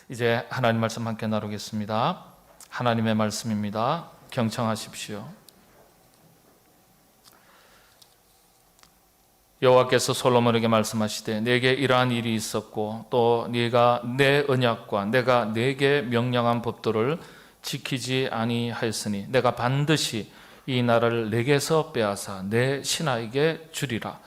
이제 하나님 말씀 함께 나누겠습니다. 하나님의 말씀입니다. 경청하십시오. 여호와께서 솔로몬에게 말씀하시되 내게 이러한 일이 있었고 또 네가 내 언약과 내가 네게 명령한 법도를 지키지 아니하였으니 내가 반드시 이 나라를 내게서 빼앗아 내 신하에게 주리라.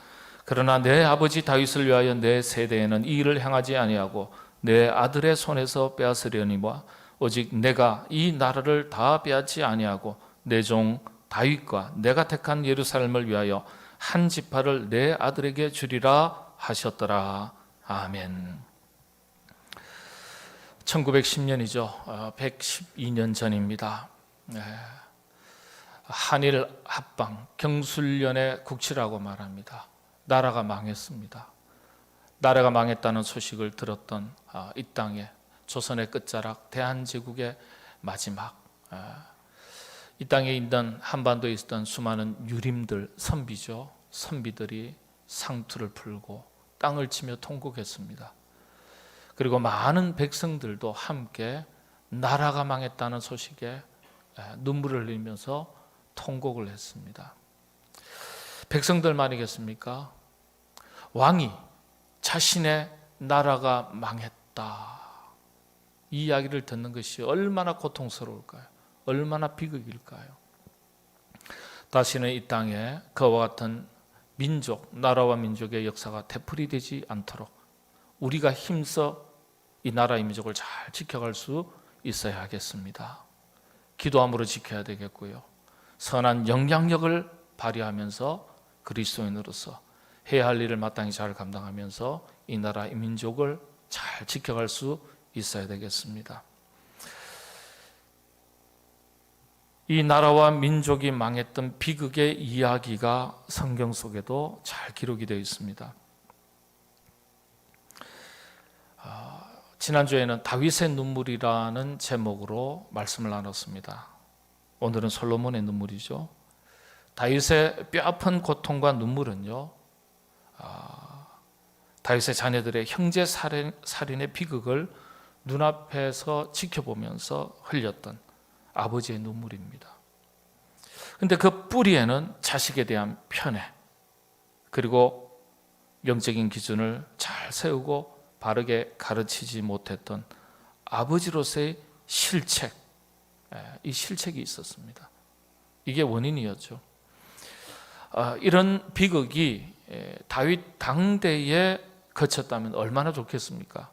그러나 내 아버지 다윗을 위하여 내 세대에는 이 일을 행하지 아니하고 내 아들의 손에서 빼앗으려니와 오직 내가 이 나라를 다 빼앗지 아니하고 내 종 다윗과 내가 택한 예루살렘을 위하여 한 지파를 내 아들에게 주리라 하셨더라. 아멘. 1910년이죠. 112년 전입니다. 한일 합방 경술련의 국치라고 말합니다. 나라가 망했습니다. 나라가 망했다는 소식을 들었던 이 땅에 조선의 끝자락 대한제국의 마지막, 이 땅에 있던 한반도에 있었던 수많은 유림들, 선비죠. 선비들이 상투를 풀고 땅을 치며 통곡했습니다. 그리고 많은 백성들도 함께 나라가 망했다는 소식에 눈물을 흘리면서 통곡을 했습니다. 백성들만이겠습니까? 왕이 자신의 나라가 망했다, 이 이야기를 듣는 것이 얼마나 고통스러울까요? 얼마나 비극일까요? 다시는 이 땅에 그와 같은 민족, 나라와 민족의 역사가 되풀이되지 않도록 우리가 힘써 이 나라의 민족을 잘 지켜갈 수 있어야 하겠습니다. 기도함으로 지켜야 되겠고요. 선한 영향력을 발휘하면서 그리스도인으로서 해야 할 일을 마땅히 잘 감당하면서 이 나라, 이 민족을 잘 지켜갈 수 있어야 되겠습니다. 이 나라와 민족이 망했던 비극의 이야기가 성경 속에도 잘 기록이 되어 있습니다. 지난주에는 다윗의 눈물이라는 제목으로 말씀을 나눴습니다. 오늘은 솔로몬의 눈물이죠. 다윗의 뼈아픈 고통과 눈물은요, 다윗의 자녀들의 형제 살인의 비극을 눈앞에서 지켜보면서 흘렸던 아버지의 눈물입니다. 그런데 그 뿌리에는 자식에 대한 편애, 그리고 영적인 기준을 잘 세우고 바르게 가르치지 못했던 아버지로서의 실책, 이 실책이 있었습니다. 이게 원인이었죠. 이런 비극이 다윗 당대에 거쳤다면 얼마나 좋겠습니까?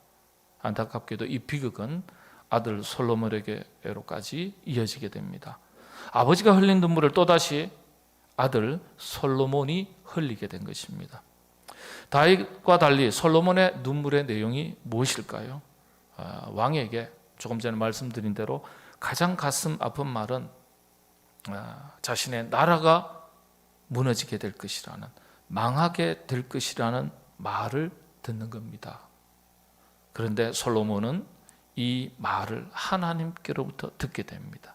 안타깝게도 이 비극은 아들 솔로몬에게로까지 이어지게 됩니다. 아버지가 흘린 눈물을 또다시 아들 솔로몬이 흘리게 된 것입니다. 다윗과 달리 솔로몬의 눈물의 내용이 무엇일까요? 왕에게 조금 전에 말씀드린 대로 가장 가슴 아픈 말은 자신의 나라가 무너지게 될 것이라는, 망하게 될 것이라는 말을 듣는 겁니다. 그런데 솔로몬은 이 말을 하나님께로부터 듣게 됩니다.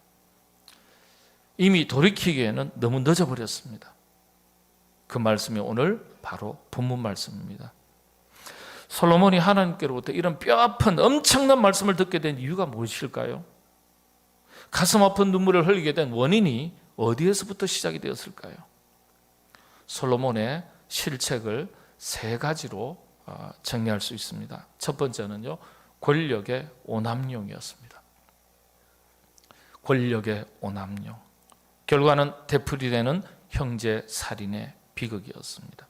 이미 돌이키기에는 너무 늦어버렸습니다. 그 말씀이 오늘 바로 본문 말씀입니다. 솔로몬이 하나님께로부터 이런 뼈아픈 엄청난 말씀을 듣게 된 이유가 무엇일까요? 가슴 아픈 눈물을 흘리게 된 원인이 어디에서부터 시작이 되었을까요? 솔로몬의 실책을 세 가지로 정리할 수 있습니다. 첫 번째는요, 권력의 오남용이었습니다. 권력의 오남용. 결과는 되풀이되는 형제 살인의 비극이었습니다.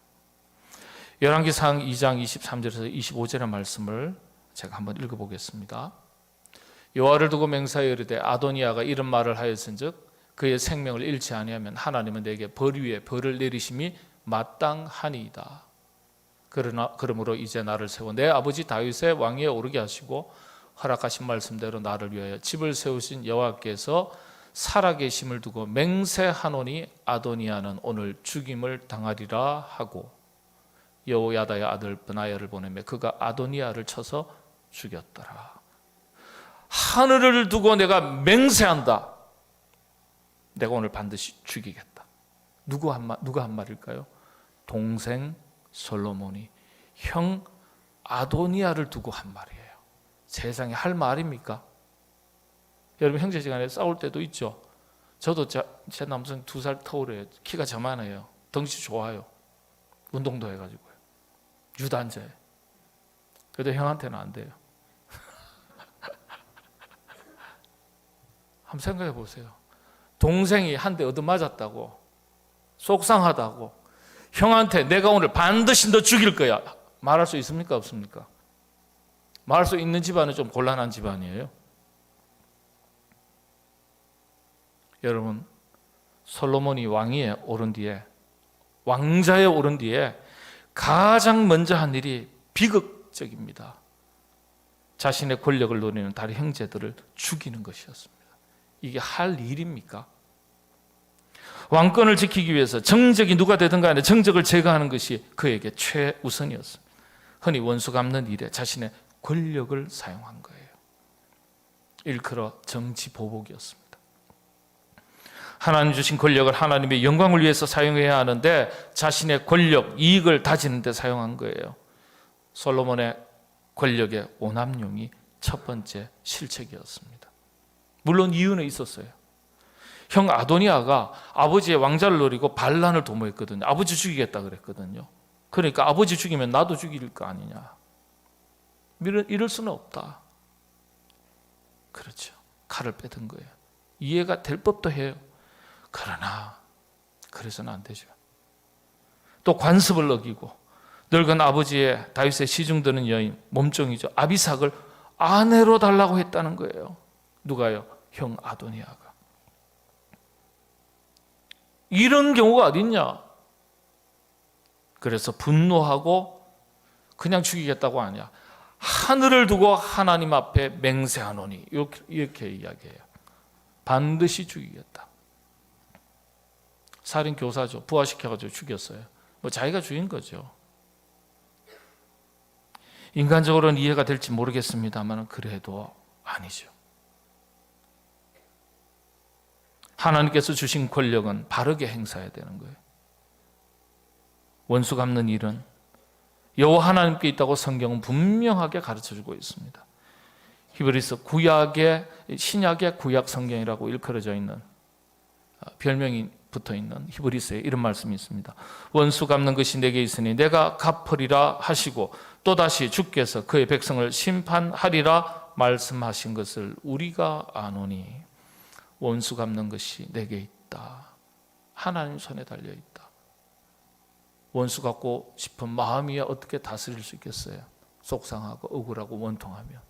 열왕기상 2장 23절에서 25절의 말씀을 제가 한번 읽어보겠습니다. 여호와를 두고 맹세하여 이르되 아도니아가 이런 말을 하였은즉 그의 생명을 잃지 아니하면 하나님은 내게 벌 위에 벌을 내리심이 마땅하니이다. 그러므로 이제 나를 세워 내 아버지 다윗의 왕위에 오르게 하시고 허락하신 말씀대로 나를 위하여 집을 세우신 여호와께서 살아계심을 두고 맹세하노니 아도니아는 오늘 죽임을 당하리라 하고 여호야다의 아들 브나야를 보내매 그가 아도니아를 쳐서 죽였더라. 하늘을 두고 내가 맹세한다. 내가 오늘 반드시 죽이겠다. 누가 한 말일까요? 동생 솔로몬이 형 아도니아를 두고 한 말이에요. 세상에 할 말입니까? 여러분 형제지간에 싸울 때도 있죠. 저도 제 남성 2살 터울에 키가 저만해요. 덩치 좋아요. 운동도 해가지고요. 유단자예요. 그래도 형한테는 안 돼요. 한번 생각해 보세요. 동생이 한 대 얻어맞았다고, 속상하다고, 형한테 내가 오늘 반드시 너 죽일 거야, 말할 수 있습니까? 없습니까? 말할 수 있는 집안은 좀 곤란한 집안이에요. 여러분, 솔로몬이 왕위에 오른 뒤에, 왕자에 오른 뒤에 가장 먼저 한 일이 비극적입니다. 자신의 권력을 노리는 다른 형제들을 죽이는 것이었습니다. 이게 할 일입니까? 왕권을 지키기 위해서 정적이 누가 되든 간에 정적을 제거하는 것이 그에게 최우선이었습니다. 흔히 원수 갚는 일에 자신의 권력을 사용한 거예요. 일컬어 정치 보복이었습니다. 하나님 주신 권력을 하나님의 영광을 위해서 사용해야 하는데 자신의 권력, 이익을 다지는 데 사용한 거예요. 솔로몬의 권력의 오남용이 첫 번째 실책이었습니다. 물론 이유는 있었어요. 형 아도니아가 아버지의 왕자를 노리고 반란을 도모했거든요. 아버지 죽이겠다 그랬거든요. 그러니까 아버지 죽이면 나도 죽일 거 아니냐. 이럴 수는 없다. 그렇죠. 칼을 빼든 거예요. 이해가 될 법도 해요. 그러나 그래서는 안 되죠. 또 관습을 어기고 늙은 아버지의 다윗의 시중드는 여인, 몸종이죠, 아비삭을 아내로 달라고 했다는 거예요. 누가요? 형 아도니아가. 이런 경우가 어딨냐? 그래서 분노하고 그냥 죽이겠다고 하냐? 하늘을 두고 하나님 앞에 맹세하노니, 이렇게 이야기해요. 반드시 죽이겠다. 살인 교사죠. 부화시켜가지고 죽였어요. 뭐 자기가 죽인 거죠. 인간적으로는 이해가 될지 모르겠습니다만 그래도 아니죠. 하나님께서 주신 권력은 바르게 행사해야 되는 거예요. 원수 갚는 일은 여호와 하나님께 있다고 성경은 분명하게 가르쳐주고 있습니다. 히브리서 신약의 구약 성경이라고 일컬어져 있는, 별명이 붙어있는 히브리서에 이런 말씀이 있습니다. 원수 갚는 것이 내게 있으니 내가 갚으리라 하시고 또다시 주께서 그의 백성을 심판하리라 말씀하신 것을 우리가 아노니, 원수 갚는 것이 내게 있다. 하나님 손에 달려있다. 원수 갚고 싶은 마음이 어떻게 다스릴 수 있겠어요? 속상하고 억울하고 원통하면.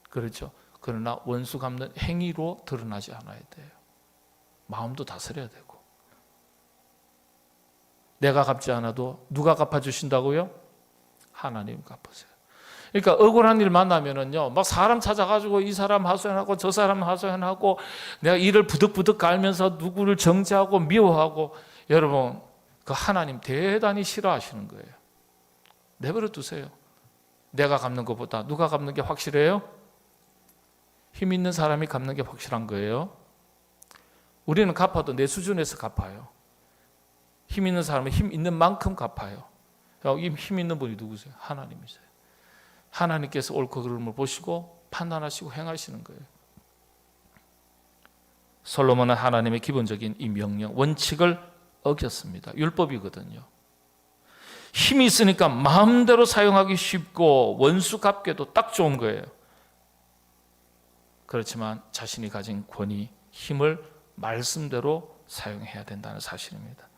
그렇죠. 그러나 원수 갚는 행위로 드러나지 않아야 돼요. 마음도 다스려야 되고. 내가 갚지 않아도 누가 갚아주신다고요? 하나님 갚으세요. 그러니까 억울한 일 만나면은요, 막 사람 찾아가지고 이 사람 하소연하고 저 사람 하소연하고 내가 이를 부득부득 갈면서 누구를 정죄하고 미워하고, 여러분 그 하나님 대단히 싫어하시는 거예요. 내버려 두세요. 내가 갚는 것보다 누가 갚는 게 확실해요? 힘 있는 사람이 갚는 게 확실한 거예요. 우리는 갚아도 내 수준에서 갚아요. 힘 있는 사람은 힘 있는 만큼 갚아요. 힘 있는 분이 누구세요? 하나님이세요. 하나님께서 옳고 그름을 보시고 판단하시고 행하시는 거예요. 솔로몬은 하나님의 기본적인 이 명령, 원칙을 어겼습니다. 율법이거든요. 힘이 있으니까 마음대로 사용하기 쉽고 원수 갚기도 딱 좋은 거예요. 그렇지만 자신이 가진 권위, 힘을 말씀대로 사용해야 된다는 사실입니다.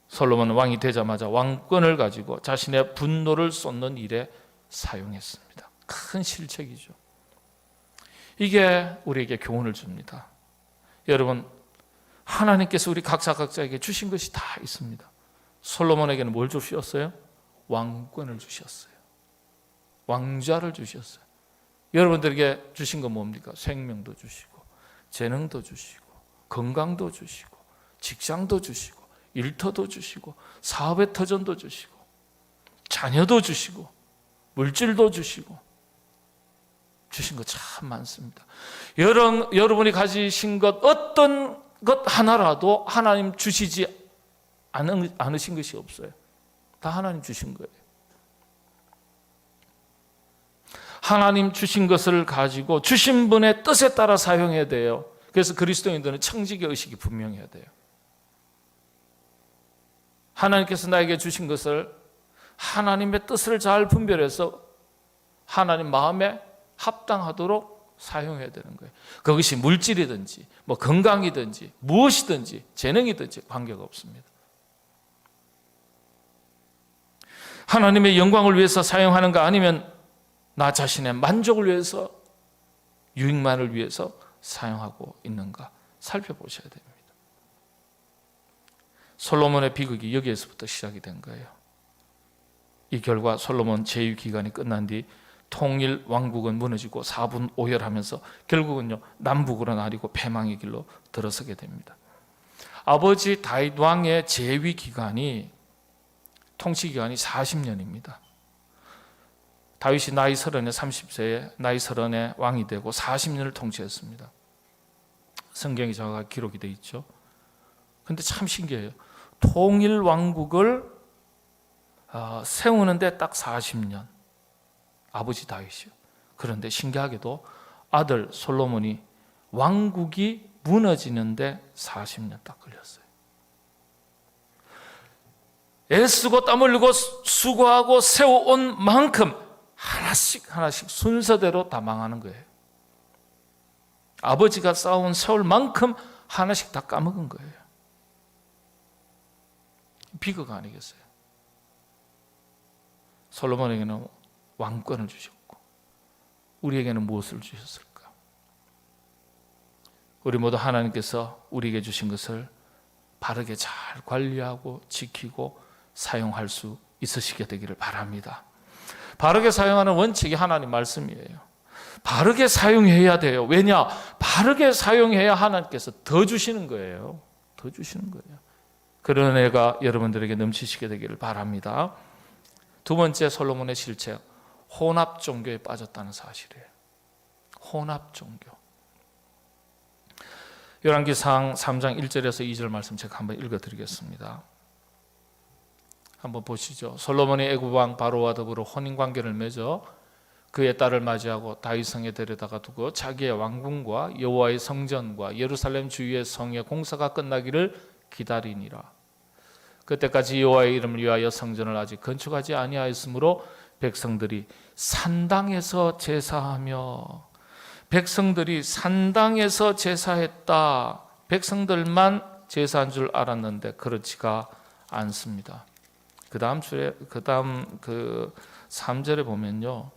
솔로몬은 왕이 되자마자 왕권을 가지고 자신의 분노를 쏟는 일에 사용했습니다. 큰 실책이죠. 이게 우리에게 교훈을 줍니다. 여러분, 하나님께서 우리 각자에게 주신 것이 다 있습니다. 솔로몬에게는 뭘 주셨어요? 왕권을 주셨어요. 왕좌를 주셨어요. 여러분들에게 주신 건 뭡니까? 생명도 주시고, 재능도 주시고, 건강도 주시고, 직장도 주시고, 일터도 주시고, 사업의 터전도 주시고, 자녀도 주시고, 물질도 주시고, 주신 것 참 많습니다. 여러분이 가지신 것 어떤 것 하나라도 하나님 주시지 않으신 것이 없어요. 다 하나님 주신 거예요. 하나님 주신 것을 가지고 주신 분의 뜻에 따라 사용해야 돼요. 그래서 그리스도인들은 청지기 의식이 분명해야 돼요. 하나님께서 나에게 주신 것을 하나님의 뜻을 잘 분별해서 하나님 마음에 합당하도록 사용해야 되는 거예요. 그것이 물질이든지 뭐 건강이든지 무엇이든지 재능이든지 관계가 없습니다. 하나님의 영광을 위해서 사용하는가 아니면 나 자신의 만족을 위해서 유익만을 위해서 사용하고 있는가 살펴보셔야 됩니다. 솔로몬의 비극이 여기에서부터 시작이 된 거예요. 이 결과 솔로몬 제위 기간이 끝난 뒤 통일 왕국은 무너지고 사분 오열하면서 결국은요 남북으로 나뉘고 패망의 길로 들어서게 됩니다. 아버지 다윗 왕의 제위 기간이 통치 기간이 40년입니다. 다윗이 나이 30에 30세에 나이 30에 왕이 되고 40년을 통치했습니다. 성경에 정확하게 기록이 되어 있죠. 그런데 참 신기해요. 통일 왕국을 세우는데 딱 40년. 아버지 다윗이요. 그런데 신기하게도 아들 솔로몬이 왕국이 무너지는데 40년 딱 걸렸어요. 애쓰고 땀 흘리고 수고하고 세워온 만큼 하나씩 순서대로 다 망하는 거예요. 아버지가 쌓아온 세월 만큼 하나씩 다 까먹은 거예요. 비극 아니겠어요? 솔로몬에게는 왕권을 주셨고 우리에게는 무엇을 주셨을까? 우리 모두 하나님께서 우리에게 주신 것을 바르게 잘 관리하고 지키고 사용할 수 있으시게 되기를 바랍니다. 바르게 사용하는 원칙이 하나님 말씀이에요. 바르게 사용해야 돼요. 왜냐? 바르게 사용해야 하나님께서 더 주시는 거예요. 더 주시는 거예요. 그런 은혜가 여러분들에게 넘치시게 되기를 바랍니다. 두 번째 솔로몬의 실체, 혼합 종교에 빠졌다는 사실이에요. 혼합 종교. 열왕기상 3장 1절에서 2절 말씀 제가 한번 읽어드리겠습니다. 한번 보시죠. 솔로몬이 애굽 왕 바로와 더불어 혼인 관계를 맺어 그의 딸을 맞이하고 다윗성에 데려다가 두고 자기의 왕궁과 여호와의 성전과 예루살렘 주위의 성의 공사가 끝나기를 기다리니라. 그때까지 여호와의 이름을 위하여 성전을 아직 건축하지 아니하였으므로 백성들이 산당에서 제사하며, 백성들이 산당에서 제사했다. 백성들만 제사한 줄 알았는데 그렇지가 않습니다. 그 다음 3절에 보면요,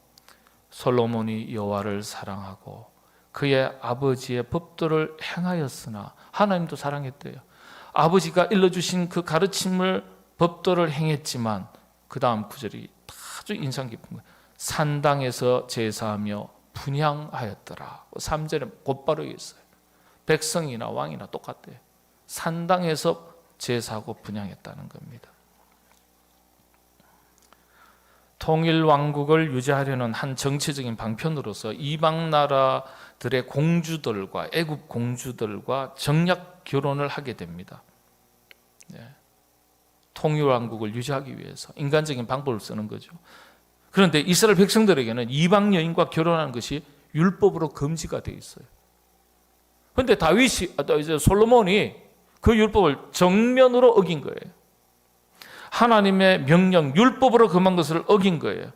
솔로몬이 여호와를 사랑하고 그의 아버지의 법도를 행하였으나, 하나님도 사랑했대요. 아버지가 일러주신 그 가르침을 법도를 행했지만, 그 다음 구절이 아주 인상 깊은 거예요. 산당에서 제사하며 분향하였더라. 3절에 곧바로 있어요. 백성이나 왕이나 똑같대요. 산당에서 제사하고 분향했다는 겁니다. 통일 왕국을 유지하려는 한 정치적인 방편으로서 이방 나라들의 공주들과 애굽 공주들과 정략 결혼을 하게 됩니다. 통일 왕국을 유지하기 위해서 인간적인 방법을 쓰는 거죠. 그런데 이스라엘 백성들에게는 이방 여인과 결혼하는 것이 율법으로 금지가 되어 있어요. 그런데 솔로몬이 그 율법을 정면으로 어긴 거예요. 하나님의 명령, 율법으로 금한 것을 어긴 거예요.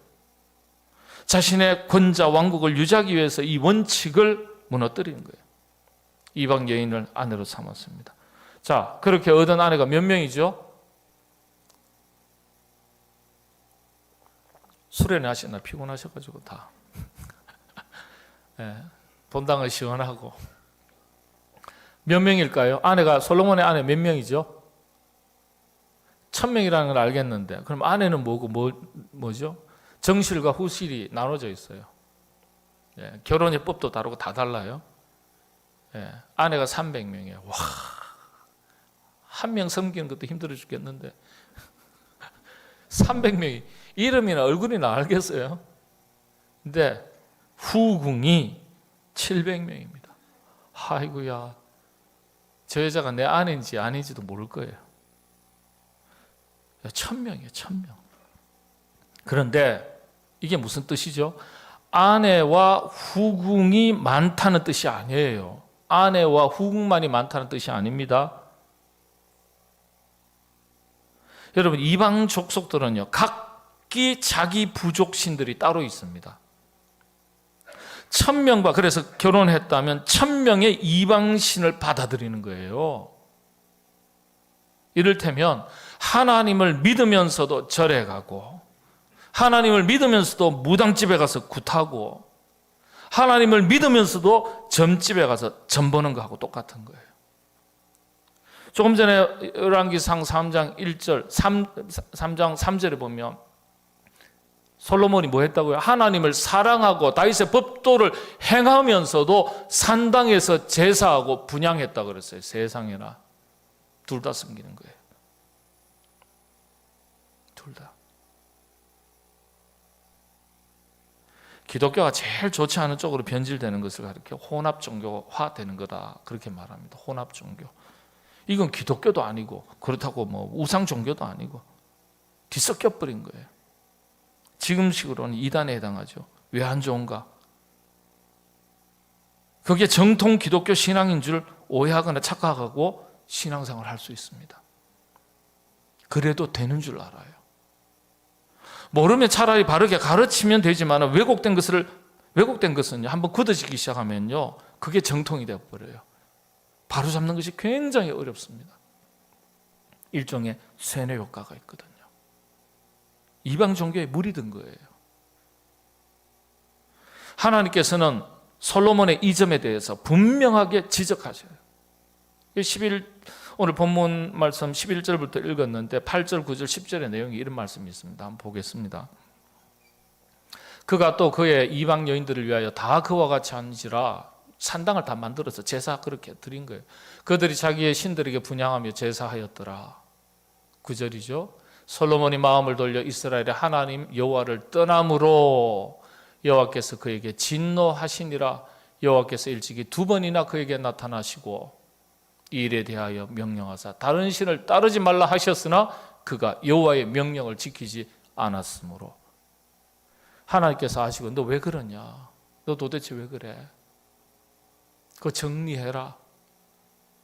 자신의 권자 왕국을 유지하기 위해서 이 원칙을 무너뜨리는 거예요. 이방 여인을 아내로 삼았습니다. 자, 그렇게 얻은 아내가 몇 명이죠? 수련회 하시나 피곤하셔가지고 다 본당을 시원하고. 몇 명일까요? 솔로몬의 아내 몇 명이죠? 1000명이라는 걸 알겠는데, 그럼 아내는 뭐죠? 정실과 후실이 나눠져 있어요. 결혼의 법도 다르고 다 달라요. 아내가 300명이에요. 와, 한 명 섬기는 것도 힘들어 죽겠는데 300명이 이름이나 얼굴이나 알겠어요? 근데 후궁이 700명입니다. 아이고야, 저 여자가 내 아내인지 아닌지도 모를 거예요. 1000명이에요, 1000명. 그런데 이게 무슨 뜻이죠? 아내와 후궁이 많다는 뜻이 아니에요. 아내와 후궁만이 많다는 뜻이 아닙니다. 여러분, 이방 족속들은요, 각기 자기 부족신들이 따로 있습니다. 1000명과, 그래서 결혼했다면 1000명의 이방신을 받아들이는 거예요. 이를테면 하나님을 믿으면서도 절에 가고, 하나님을 믿으면서도 무당집에 가서 굿하고, 하나님을 믿으면서도 점집에 가서 점 보는 거하고 똑같은 거예요. 조금 전에 열왕기상 3장 1절, 3장 3절에 보면 솔로몬이 뭐 했다고요? 하나님을 사랑하고 다윗의 법도를 행하면서도 산당에서 제사하고 분향했다고 그랬어요. 세상에나. 둘 다 섬기는 거예요. 둘 다. 기독교가 제일 좋지 않은 쪽으로 변질되는 것을 가리켜 혼합 종교화 되는 거다, 그렇게 말합니다. 혼합 종교. 이건 기독교도 아니고, 그렇다고 뭐 우상 종교도 아니고 뒤섞여 버린 거예요. 지금식으로는 이단에 해당하죠. 왜 안 좋은가? 그게 정통 기독교 신앙인 줄 오해하거나 착각하고 신앙생활을 할 수 있습니다. 그래도 되는 줄 알아요. 모르면 차라리 바르게 가르치면 되지만 왜곡된 것은요, 한번 굳어지기 시작하면요, 그게 정통이 되어버려요. 바로 잡는 것이 굉장히 어렵습니다. 일종의 세뇌 효과가 있거든요. 이방 종교에 물이 든 거예요. 하나님께서는 솔로몬의 이 점에 대해서 분명하게 지적하셔요. 오늘 본문 말씀 11절부터 읽었는데 8절, 9절, 10절의 내용이 이런 말씀이 있습니다. 한번 보겠습니다. 그가 또 그의 이방 여인들을 위하여 다 그와 같이 한지라 산당을 다 만들어서 제사 그렇게 드린 거예요. 그들이 자기의 신들에게 분향하며 제사하였더라. 9절이죠. 솔로몬이 마음을 돌려 이스라엘의 하나님 여호와를 떠남으로 여호와께서 그에게 진노하시니라. 여호와께서 일찍이 2번이나 그에게 나타나시고 이 일에 대하여 명령하사 다른 신을 따르지 말라 하셨으나 그가 여호와의 명령을 지키지 않았으므로. 하나님께서 아시고 너 왜 그러냐? 너 도대체 왜 그래? 그거 정리해라.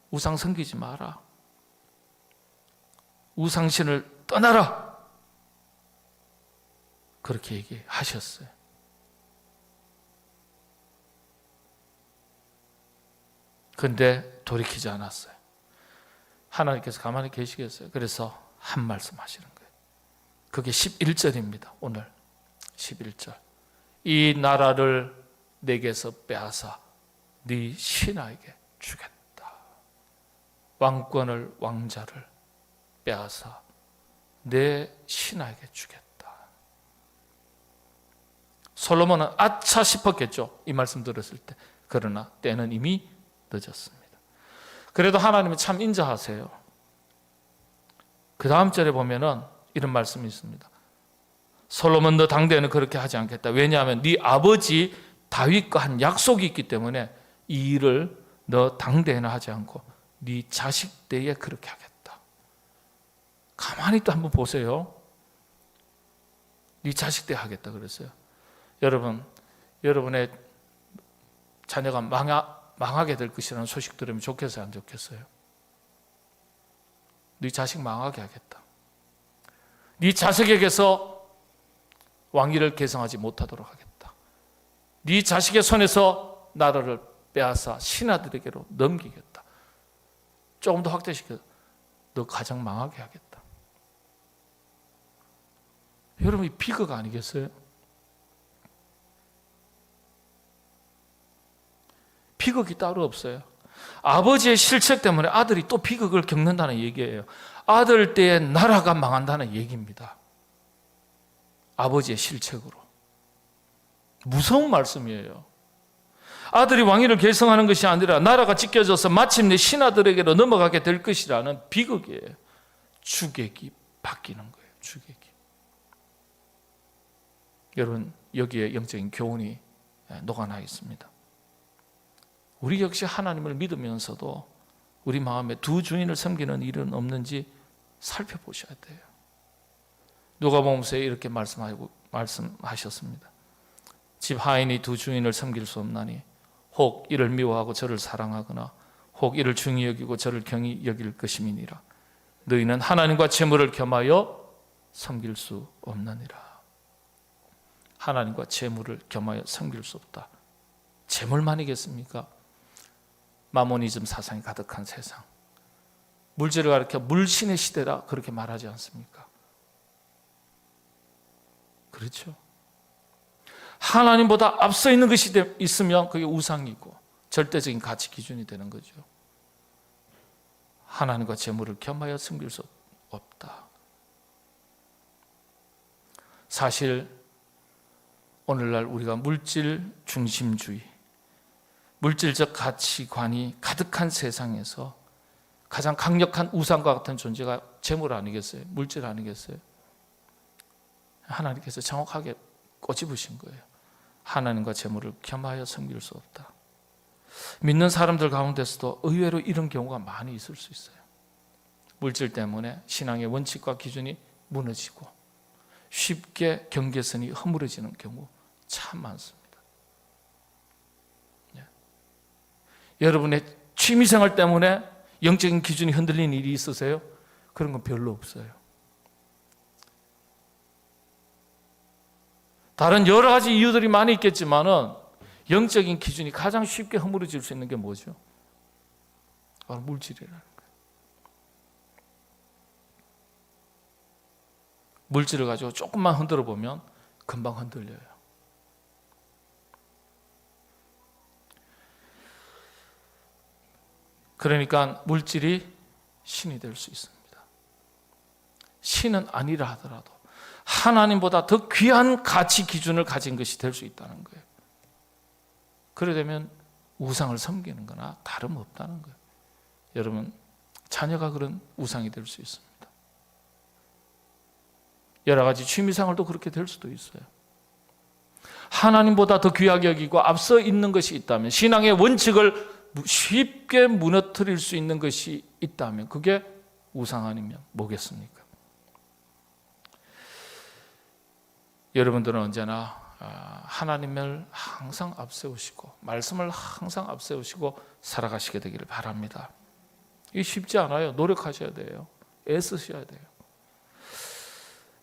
우상 섬기지 마라. 우상신을 떠나라. 그렇게 얘기하셨어요. 그런데 돌이키지 않았어요. 하나님께서 가만히 계시겠어요? 그래서 한 말씀 하시는 거예요. 그게 11절입니다. 오늘 11절. 이 나라를 내게서 빼앗아 네 신하에게 주겠다. 왕권을, 왕자를 빼앗아 내 신하에게 주겠다. 솔로몬은 아차 싶었겠죠. 이 말씀 들었을 때. 그러나 때는 이미 늦었습니다. 그래도 하나님은 참 인자하세요. 그 다음 절에 보면은 이런 말씀이 있습니다. 솔로몬 너 당대에는 그렇게 하지 않겠다. 왜냐하면 네 아버지 다윗과 한 약속이 있기 때문에 이 일을 너 당대에는 하지 않고 네 자식 때에 그렇게 하겠다. 가만히 또 한번 보세요. 네 자식 때 하겠다 그랬어요. 여러분, 여러분의 자녀가 망하게 될 것이라는 소식 들으면 좋겠어요, 안 좋겠어요? 네 자식 망하게 하겠다. 네 자식에게서 왕위를 계승하지 못하도록 하겠다. 네 자식의 손에서 나라를 빼앗아 신하들에게로 넘기겠다. 조금 더 확대시켜서 너 가정 망하게 하겠다. 여러분, 이 비극 아니겠어요? 비극이 따로 없어요. 아버지의 실책 때문에 아들이 또 비극을 겪는다는 얘기예요. 아들 때에 나라가 망한다는 얘기입니다. 아버지의 실책으로. 무서운 말씀이에요. 아들이 왕위를 계승하는 것이 아니라 나라가 찢겨져서 마침내 신하들에게로 넘어가게 될 것이라는 비극이에요. 주객이 바뀌는 거예요. 주객이. 여러분, 여기에 영적인 교훈이 녹아나 있습니다. 우리 역시 하나님을 믿으면서도 우리 마음에 두 주인을 섬기는 일은 없는지 살펴보셔야 돼요. 누가복음서에 이렇게 말씀하셨습니다. 집 하인이 두 주인을 섬길 수 없나니 혹 이를 미워하고 저를 사랑하거나 혹 이를 중히 여기고 저를 경히 여길 것임이니라. 너희는 하나님과 재물을 겸하여 섬길 수 없느니라. 하나님과 재물을 겸하여 섬길 수 없다. 재물만이겠습니까? 마모니즘 사상이 가득한 세상, 물질을 가리켜 물신의 시대라 그렇게 말하지 않습니까? 그렇죠. 하나님보다 앞서 있는 것이 있으면 그게 우상이고 절대적인 가치 기준이 되는 거죠. 하나님과 재물을 겸하여 섬길 수 없다. 사실 오늘날 우리가 물질 중심주의, 물질적 가치관이 가득한 세상에서 가장 강력한 우상과 같은 존재가 재물 아니겠어요? 물질 아니겠어요? 하나님께서 정확하게 꼬집으신 거예요. 하나님과 재물을 겸하여 섬길 수 없다. 믿는 사람들 가운데서도 의외로 이런 경우가 많이 있을 수 있어요. 물질 때문에 신앙의 원칙과 기준이 무너지고 쉽게 경계선이 허물어지는 경우 참 많습니다. 여러분의 취미생활 때문에 영적인 기준이 흔들리는 일이 있으세요? 그런 건 별로 없어요. 다른 여러 가지 이유들이 많이 있겠지만은 영적인 기준이 가장 쉽게 허물어질 수 있는 게 뭐죠? 바로 물질이라는 거예요. 물질을 가지고 조금만 흔들어 보면 금방 흔들려요. 그러니까 물질이 신이 될 수 있습니다. 신은 아니라 하더라도 하나님보다 더 귀한 가치 기준을 가진 것이 될 수 있다는 거예요. 그래 되면 우상을 섬기는 거나 다름없다는 거예요. 여러분, 자녀가 그런 우상이 될 수 있습니다. 여러 가지 취미생활도 그렇게 될 수도 있어요. 하나님보다 더 귀하게 여기고 앞서 있는 것이 있다면, 신앙의 원칙을 쉽게 무너뜨릴 수 있는 것이 있다면 그게 우상 아니면 뭐겠습니까? 여러분들은 언제나 하나님을 항상 앞세우시고 말씀을 항상 앞세우시고 살아가시게 되기를 바랍니다. 이게 쉽지 않아요. 노력하셔야 돼요. 애쓰셔야 돼요.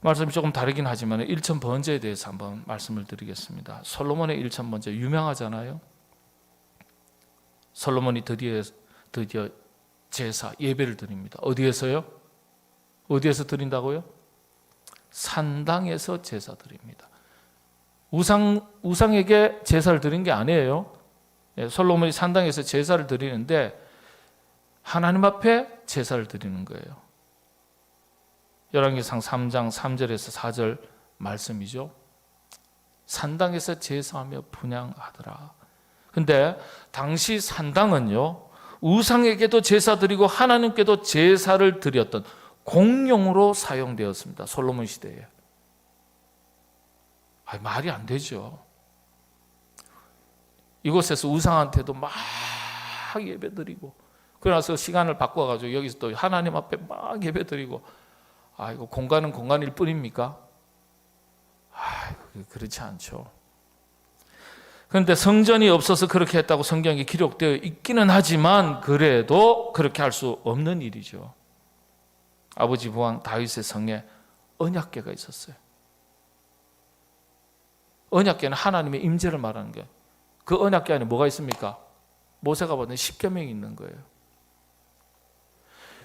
말씀이 조금 다르긴 하지만 일천 번제에 대해서 한번 말씀을 드리겠습니다. 솔로몬의 일천 번제 유명하잖아요. 솔로몬이 드디어 제사, 예배를 드립니다. 어디에서요? 어디에서 드린다고요? 산당에서 제사 드립니다. 우상에게 제사를 드린 게 아니에요. 솔로몬이 산당에서 제사를 드리는데 하나님 앞에 제사를 드리는 거예요. 열왕기상 3장 3절에서 4절 말씀이죠. 산당에서 제사하며 분향하더라. 근데 당시 산당은요, 우상에게도 제사 드리고 하나님께도 제사를 드렸던 공용으로 사용되었습니다. 솔로몬 시대에. 말이 안 되죠. 이곳에서 우상한테도 막 예배 드리고, 그러나서 시간을 바꿔가지고 여기서 또 하나님 앞에 막 예배 드리고, 이거 공간은 공간일 뿐입니까? 그렇지 않죠. 그런데 성전이 없어서 그렇게 했다고 성경에 기록되어 있기는 하지만 그래도 그렇게 할 수 없는 일이죠. 아버지 부왕 다윗의 성에 언약궤가 있었어요. 언약궤는 하나님의 임재를 말하는 거예요. 그 언약궤 안에 뭐가 있습니까? 모세가 받은 십계명이 있는 거예요.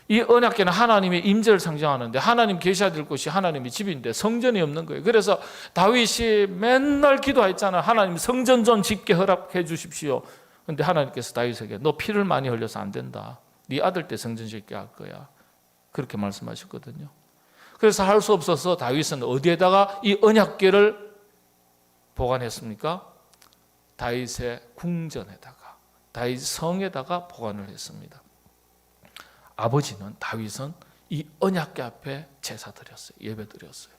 이 언약궤는 하나님의 임재를 상징하는데 하나님 계셔야 될 곳이 하나님의 집인데 성전이 없는 거예요. 그래서 다윗이 맨날 기도했잖아요. 하나님 성전 좀 짓게 허락해 주십시오. 그런데 하나님께서 다윗에게 너 피를 많이 흘려서 안 된다. 네 아들 때 성전 짓게 할 거야. 그렇게 말씀하셨거든요. 그래서 할 수 없어서 다윗은 어디에다가 이 언약궤를 보관했습니까? 다윗의 궁전에다가, 다윗 성에다가 보관을 했습니다. 아버지는 다윗은 이 언약궤 앞에 제사 드렸어요. 예배 드렸어요.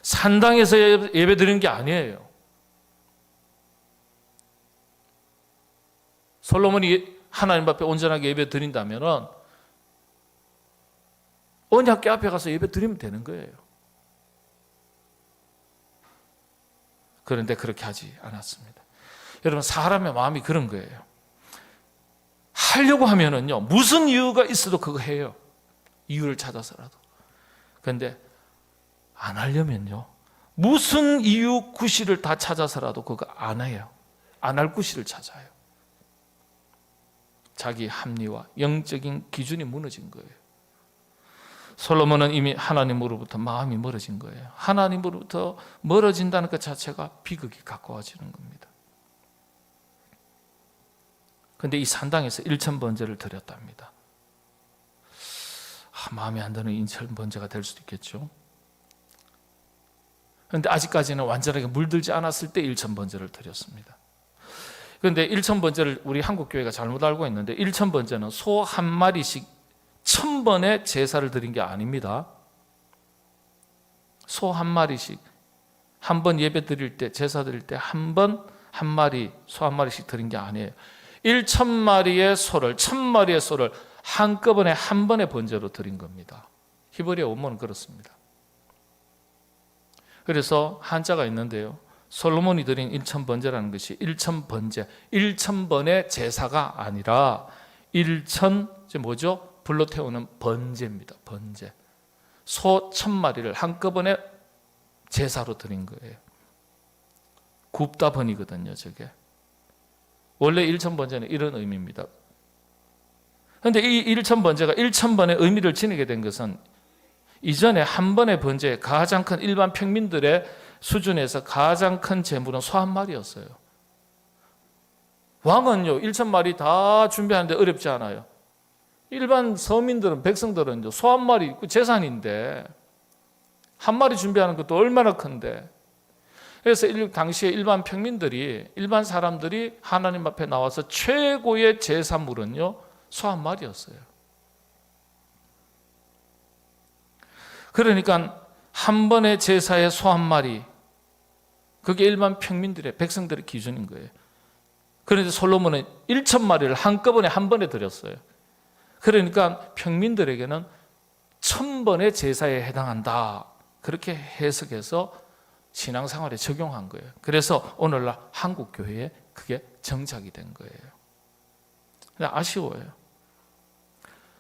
산당에서 예배 드리는 게 아니에요. 솔로몬이 하나님 앞에 온전하게 예배 드린다면은 언약궤 앞에 가서 예배 드리면 되는 거예요. 그런데 그렇게 하지 않았습니다. 여러분, 사람의 마음이 그런 거예요. 하려고 하면은요, 무슨 이유가 있어도 그거 해요. 이유를 찾아서라도. 그런데 안 하려면요, 무슨 이유 구실을 다 찾아서라도 그거 안 해요. 안 할 구실을 찾아요. 자기 합리와 영적인 기준이 무너진 거예요. 솔로몬은 이미 하나님으로부터 마음이 멀어진 거예요. 하나님으로부터 멀어진다는 것 자체가 비극이 가까워지는 겁니다. 그런데 이 산당에서 1,000번제를 드렸답니다. 마음에 안 드는 1,000번제가 될 수도 있겠죠. 그런데 아직까지는 완전하게 물들지 않았을 때 1,000번제를 드렸습니다. 그런데 1,000번제를 우리 한국교회가 잘못 알고 있는데, 1,000번제는 소 한 마리씩 1,000번의 제사를 드린 게 아닙니다. 소 한 마리씩 한 번 예배 드릴 때, 제사 드릴 때 한 번 한 마리, 소 한 마리씩 드린 게 아니에요. 1,000마리의 소를, 1,000마리의 소를 한꺼번에 한 번의 번제로 드린 겁니다. 히브리어 원문은 그렇습니다. 그래서 한자가 있는데요, 솔로몬이 드린 1,000번제라는 것이 1,000번제, 1,000번의 제사가 아니라 1,000, 뭐죠? 불로 태우는 번제입니다. 번제. 소 1,000마리를 한꺼번에 제사로 드린 거예요. 굽다 번이거든요, 저게. 원래 1,000번제는 이런 의미입니다. 그런데 이 1,000번제가 1,000번의 의미를 지니게 된 것은, 이전에 한 번의 번제에 가장 큰 일반 평민들의 수준에서 가장 큰 제물은 소 한 마리였어요. 왕은요, 1,000마리 다 준비하는데 어렵지 않아요. 일반 서민들은, 백성들은 소 한 마리 재산인데, 한 마리 준비하는 것도 얼마나 큰데. 그래서 당시에 일반 평민들이, 일반 사람들이 하나님 앞에 나와서 최고의 제사물은요, 소 한 마리였어요. 그러니까 한 번의 제사에 소 한 마리, 그게 일반 평민들의, 백성들의 기준인 거예요. 그런데 솔로몬은 1,000마리를 한꺼번에 한 번에 드렸어요. 그러니까 평민들에게는 1,000번의 제사에 해당한다, 그렇게 해석해서 신앙생활에 적용한 거예요. 그래서 오늘날 한국교회에 그게 정착이 된 거예요. 근데 아쉬워요.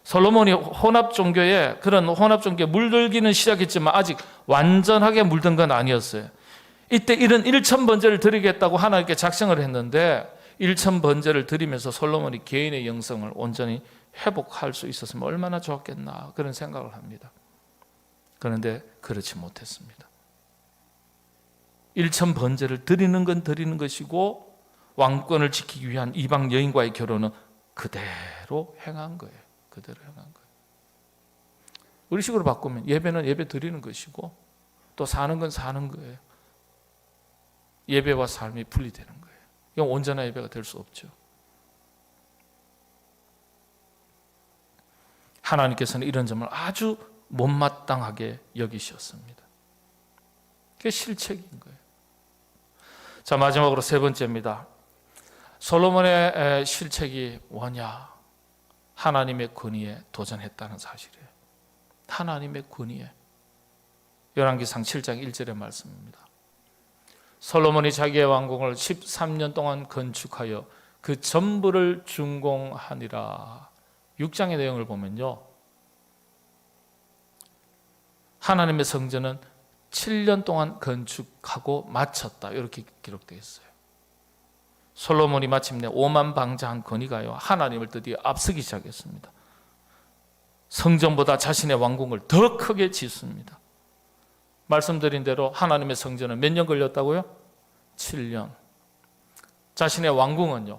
솔로몬이 혼합종교에, 그런 혼합종교에 물들기는 시작했지만 아직 완전하게 물든 건 아니었어요. 이때 이런 1,000번제를 드리겠다고 하나님께 작정을 했는데, 1,000번제를 드리면서 솔로몬이 개인의 영성을 온전히 회복할 수 있었으면 얼마나 좋았겠나, 그런 생각을 합니다. 그런데 그렇지 못했습니다. 1,000번제를 드리는 건 드리는 것이고, 왕권을 지키기 위한 이방 여인과의 결혼은 그대로 행한 거예요. 그대로 행한 거예요. 우리 식으로 바꾸면 예배는 예배 드리는 것이고, 또 사는 건 사는 거예요. 예배와 삶이 분리되는 거예요. 이건 온전한 예배가 될 수 없죠. 하나님께서는 이런 점을 아주 못마땅하게 여기셨습니다. 그게 실책인 거예요. 자, 마지막으로 세 번째입니다. 솔로몬의 실책이 뭐냐? 하나님의 권위에 도전했다는 사실이에요. 하나님의 권위에. 열왕기상 7장 1절의 말씀입니다. 솔로몬이 자기의 왕궁을 13년 동안 건축하여 그 전부를 준공하니라. 6장의 내용을 보면요, 하나님의 성전은 7년 동안 건축하고 마쳤다, 이렇게 기록되어 있어요. 솔로몬이 마침내 오만방자한 권위가요, 하나님을 드디어 앞서기 시작했습니다. 성전보다 자신의 왕궁을 더 크게 짓습니다. 말씀드린 대로 하나님의 성전은 몇 년 걸렸다고요? 7년. 자신의 왕궁은요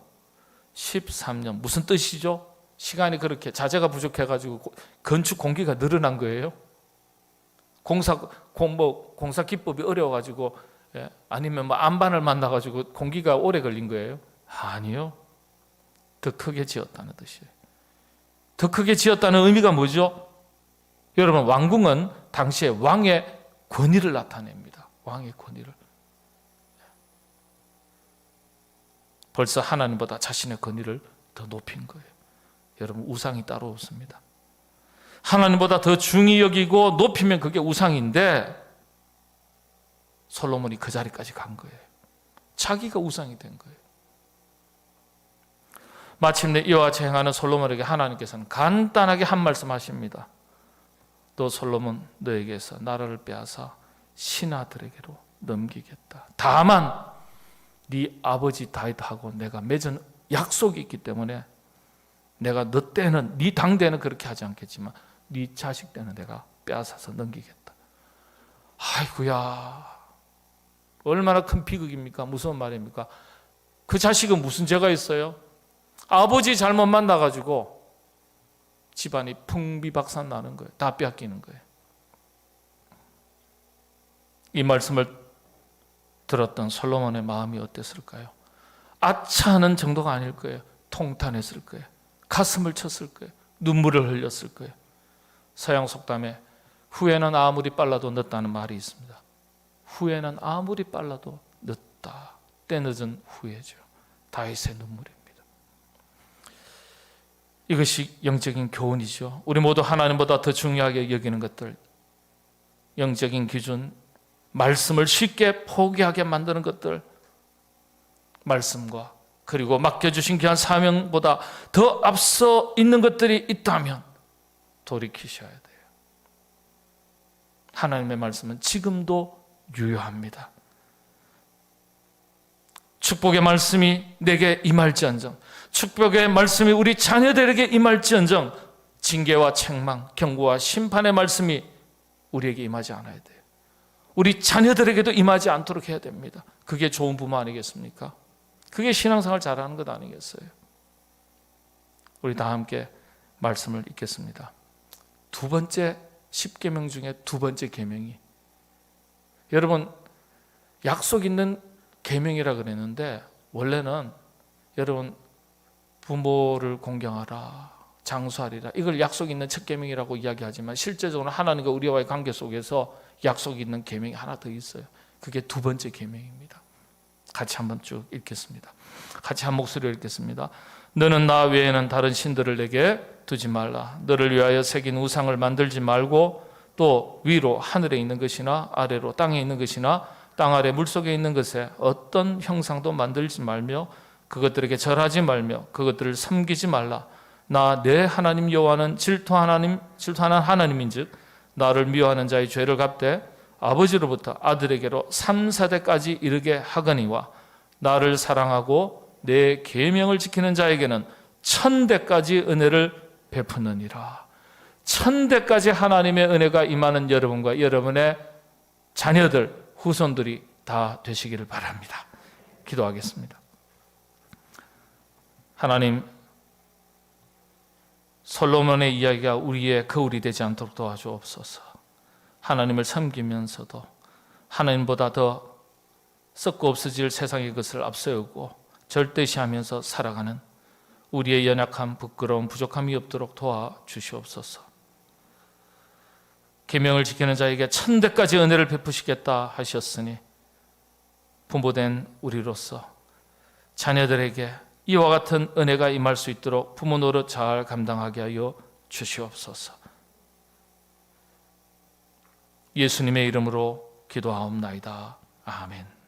13년. 무슨 뜻이죠? 시간이 그렇게, 자재가 부족해가지고 건축 공기가 늘어난 거예요? 공사 기법이 어려워가지고, 아니면 뭐 안반을 만나가지고 공기가 오래 걸린 거예요? 아니요. 더 크게 지었다는 뜻이에요. 더 크게 지었다는 의미가 뭐죠? 여러분, 왕궁은 당시에 왕의 권위를 나타냅니다. 왕의 권위를. 벌써 하나님보다 자신의 권위를 더 높인 거예요. 여러분, 우상이 따로 없습니다. 하나님보다 더 중히 여기고 높이면 그게 우상인데, 솔로몬이 그 자리까지 간 거예요. 자기가 우상이 된 거예요. 마침내 이와 같이 행하는 솔로몬에게 하나님께서는 간단하게 한 말씀 하십니다. 또 솔로몬, 너에게서 나라를 빼앗아 신하들에게로 넘기겠다. 다만 네 아버지 다윗하고 내가 맺은 약속이 있기 때문에 내가 너 때는, 네 당대는 그렇게 하지 않겠지만 네 자식 때는 내가 빼앗아서 넘기겠다. 아이고야, 얼마나 큰 비극입니까? 무슨 말입니까? 그 자식은 무슨 죄가 있어요? 아버지 잘못 만나가지고 집안이 풍비박산 나는 거예요. 다 빼앗기는 거예요. 이 말씀을 들었던 솔로몬의 마음이 어땠을까요? 아차하는 정도가 아닐 거예요. 통탄했을 거예요. 가슴을 쳤을 거예요. 눈물을 흘렸을 거예요. 서양 속담에 후회는 아무리 빨라도 늦다는 말이 있습니다. 후회는 아무리 빨라도 늦다. 때늦은 후회죠. 다윗의 눈물입니다. 이것이 영적인 교훈이죠. 우리 모두 하나님보다 더 중요하게 여기는 것들, 영적인 기준, 말씀을 쉽게 포기하게 만드는 것들, 말씀과 그리고 맡겨주신 귀한 사명보다 더 앞서 있는 것들이 있다면 돌이키셔야 돼요. 하나님의 말씀은 지금도 유효합니다. 축복의 말씀이 내게 임할지언정, 축복의 말씀이 우리 자녀들에게 임할지언정, 징계와 책망, 경고와 심판의 말씀이 우리에게 임하지 않아야 돼요. 우리 자녀들에게도 임하지 않도록 해야 됩니다. 그게 좋은 부모 아니겠습니까? 그게 신앙생활 잘하는 것 아니겠어요? 우리 다 함께 말씀을 읽겠습니다. 두 번째 10계명 중에 두 번째 계명이, 여러분 약속 있는 계명이라 그랬는데 원래는 여러분 부모를 공경하라, 장수하리라, 이걸 약속 있는 첫 계명이라고 이야기하지만 실제적으로 하나님과 우리와의 관계 속에서 약속 있는 계명이 하나 더 있어요. 그게 두 번째 계명입니다. 같이 한번 쭉 읽겠습니다. 같이 한 목소리로 읽겠습니다. 너는 나 외에는 다른 신들을 내게 두지 말라. 너를 위하여 새긴 우상을 만들지 말고 또 위로 하늘에 있는 것이나 아래로 땅에 있는 것이나 땅 아래 물속에 있는 것에 어떤 형상도 만들지 말며 그것들에게 절하지 말며 그것들을 섬기지 말라. 나 내 하나님 여호와는 질투하는 하나님인즉 나를 미워하는 자의 죄를 갚되 아버지로부터 아들에게로 3세대까지 이르게 하거니와 나를 사랑하고 내 계명을 지키는 자에게는 1000대까지 은혜를 베푸느니라. 1000대까지 하나님의 은혜가 임하는 여러분과 여러분의 자녀들, 후손들이 다 되시기를 바랍니다. 기도하겠습니다. 하나님, 솔로몬의 이야기가 우리의 거울이 되지 않도록 도와주옵소서. 하나님을 섬기면서도 하나님보다 더 썩고 없어질 세상의 것을 앞세우고 절대시하면서 살아가는 우리의 연약함, 부끄러움, 부족함이 없도록 도와주시옵소서. 계명을 지키는 자에게 1000대까지 은혜를 베푸시겠다 하셨으니 부모된 우리로서 자녀들에게 이와 같은 은혜가 임할 수 있도록 부모 노릇 잘 감당하게 하여 주시옵소서. 예수님의 이름으로 기도하옵나이다. 아멘.